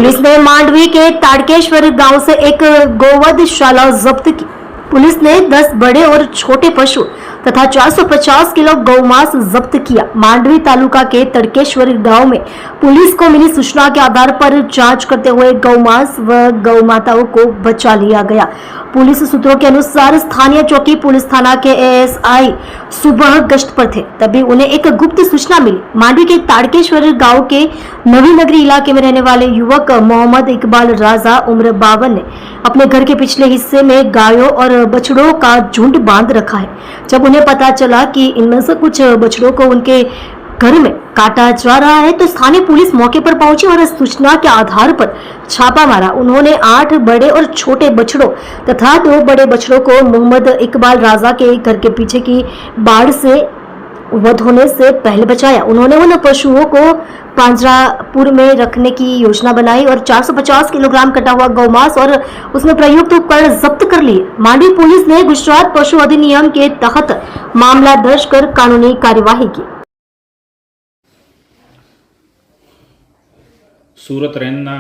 Police ने मांडवी के ताड़केश्वर गांव से एक गोवधशाला जब्त की। पुलिस ने 10 बड़े और छोटे पशु तथा 450 किलो गौमांस जब्त किया। मांडवी तालुका के तड़केश्वर गांव में पुलिस को मिली सूचना के आधार पर जांच करते हुए गौमांस व गौमाताओं को बचा लिया गया। पुलिस सूत्रों के अनुसार स्थानीय चौकी पुलिस थाना के एएसआई सुबह गश्त पर थे, तभी उन्हें एक गुप्त सूचना मिली। मांडवी के ताड़केश्वर गांव के नवी नगरी इलाके में रहने वाले युवक मोहम्मद इकबाल राजा उम्र 52 ने अपने घर के पिछले हिस्से में गायों और बछड़ों का झुंड बांध रखा है। जब उन्हें पता चला कि इनमें से कुछ बछड़ों को उनके घर में काटा जा रहा है तो स्थानीय पुलिस मौके पर पहुंची और इस सूचना के आधार पर छापा मारा। उन्होंने 8 बड़े और छोटे बछड़ों तथा 2 बड़े बछड़ों को मोहम्मद इकबाल राजा के घर के पीछे की बाढ़ से वध होने से पहले बचाया। उन्होंने उन पशुओं को पांजरापुर में रखने की योजना बनाई और 450 किलोग्राम कटा हुआ गौमांस और उसमें प्रयुक्त उपकरण जब्त कर लिए। मांडवी पुलिस ने गुजरात पशु अधिनियम के तहत मामला दर्ज कर कानूनी कार्यवाही की। सूरत रेंजना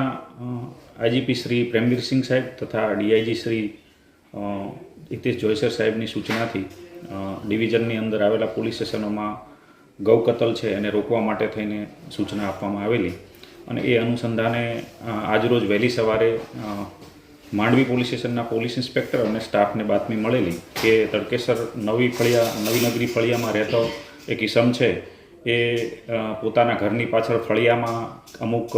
आईजीपी श्री प्रेमवीर सिंह साहेब तथा डीआईजी श्री हितेश जोयसर साहेबनी सूचनाथी डिविजननी अंदर आवेला पोलीस स्टेशनों गौ कतल है एने रोकवा माटे थईने सूचना आपवामां आवेली अने ए अनुसंधाने आजरोज वहेली सवारे मांडवी पोलीस स्टेशनना पोलीस इंस्पेक्टर और स्टाफ ने बातमी मळेली के तड़केसर नवी नगरी फळियामां रहतो एक ईसम है ए पोताना घरनी पाछळ फळियामां अमुक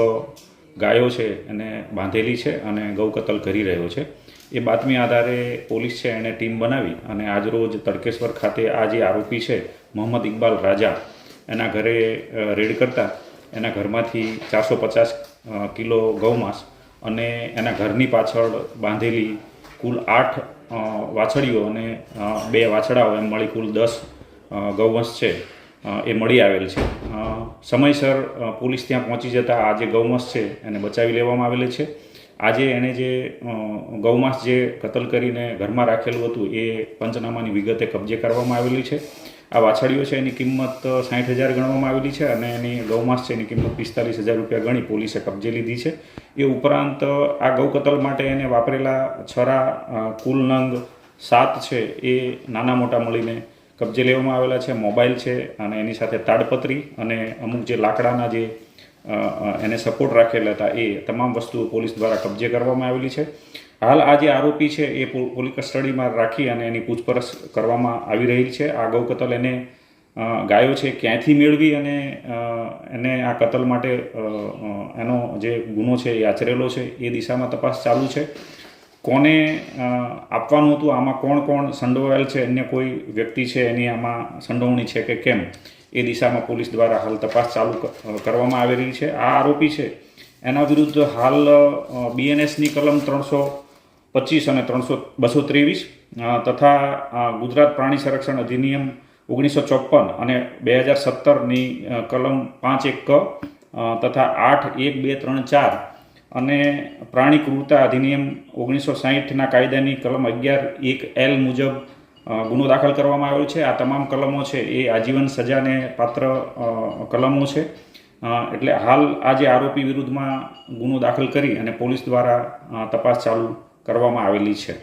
गायो छे एने बांधेली है अने गौ कतल करी रह्यो छे। ए बातमी आधारे पोलीस है एने टीम बनावी अने आजरोज तड़केश्वर खाते आ जे आरोपी है मोहम्मद इकबाल राजा एना घरे रेड करता एना घरमांथी 450 किलो गौमांस अने एना घरनी पाछळ बांधेली कुल 8 वाछड़ीओ अने 2 वाछड़ाओ एम मळी कुल 10 गौवंश है ए मળી आवेल છે। સમયસર પોલીસ ત્યાં પહોંચી જતાં આ જે ગૌમાંસ છે એને બચાવી લેવામાં આવેલ છે। આજે એણે જે ગૌમાંસ જે કતલ કરીને ઘરમાં રાખેલું હતું એ પંચનામાની વિગતે કબજે કરવામાં આવેલી છે। આ વાછડીઓ છે એની કિંમત 60,000 ગણવામાં આવેલી છે અને એની ગૌમાંસ છે એની કિંમત 45,000 રૂપિયા ગણી પોલીસે કબજે લીધી છે। એ ઉપરાંત આ ગૌ કતલ માટે એને વાપરેલા છરા કુલ નંગ 7 છે એ નાના મોટા મળીને कब्जे लेवामां आवेला छे। मोबाइल है अने एनी साथे ताड़पत्री अने अमुक जे लाकडाना जे एने सपोर्ट राखेला हता ए तमाम वस्तुओ पोलीस द्वारा कब्जे करवामां आवेली छे। हाल आ जे आरोपी है ए पोलीस कस्टडीमां राखी अने एनी पूछपरछ करवामां आवी रही छे। आ गौ कतल एने गायो छे क्यांथी मेळवी अने एने आ कतल माटे एनो जे गुनो छे ए आचरेलो छे ए दिशामां तपास चालू छे। कोने आपवानुं हतुं आमां कोण कोण संडोवायेल छे अन्य कोई व्यक्ति है एनी आमां संडोवणी है कि केम ए दिशामां पोलीस द्वारा हाल तपास चालू करवामां आवी रही है। आ आरोपी है एना विरुद्ध हाल बीएनएसनी कलम 325 અને 223 तथा गुजरात प्राणी संरक्षण अधिनियम 1954 અને 2017 कलम 5(1) तथा 8(1), 2, 3, 4 અને પ્રાણી ક્રૂરતા અધિનિયમ 1960 કાયદાની કલમ 11(1)L મુજબ ગુનો દાખલ કરવામાં આવ્યો છે। આ તમામ કલમો છે એ આજીવન સજાને પાત્ર કલમો છે। એટલે હાલ આ જે આરોપી વિરુદ્ધમાં ગુનો દાખલ કરી અને પોલીસ દ્વારા તપાસ ચાલુ કરવામાં આવેલી છે।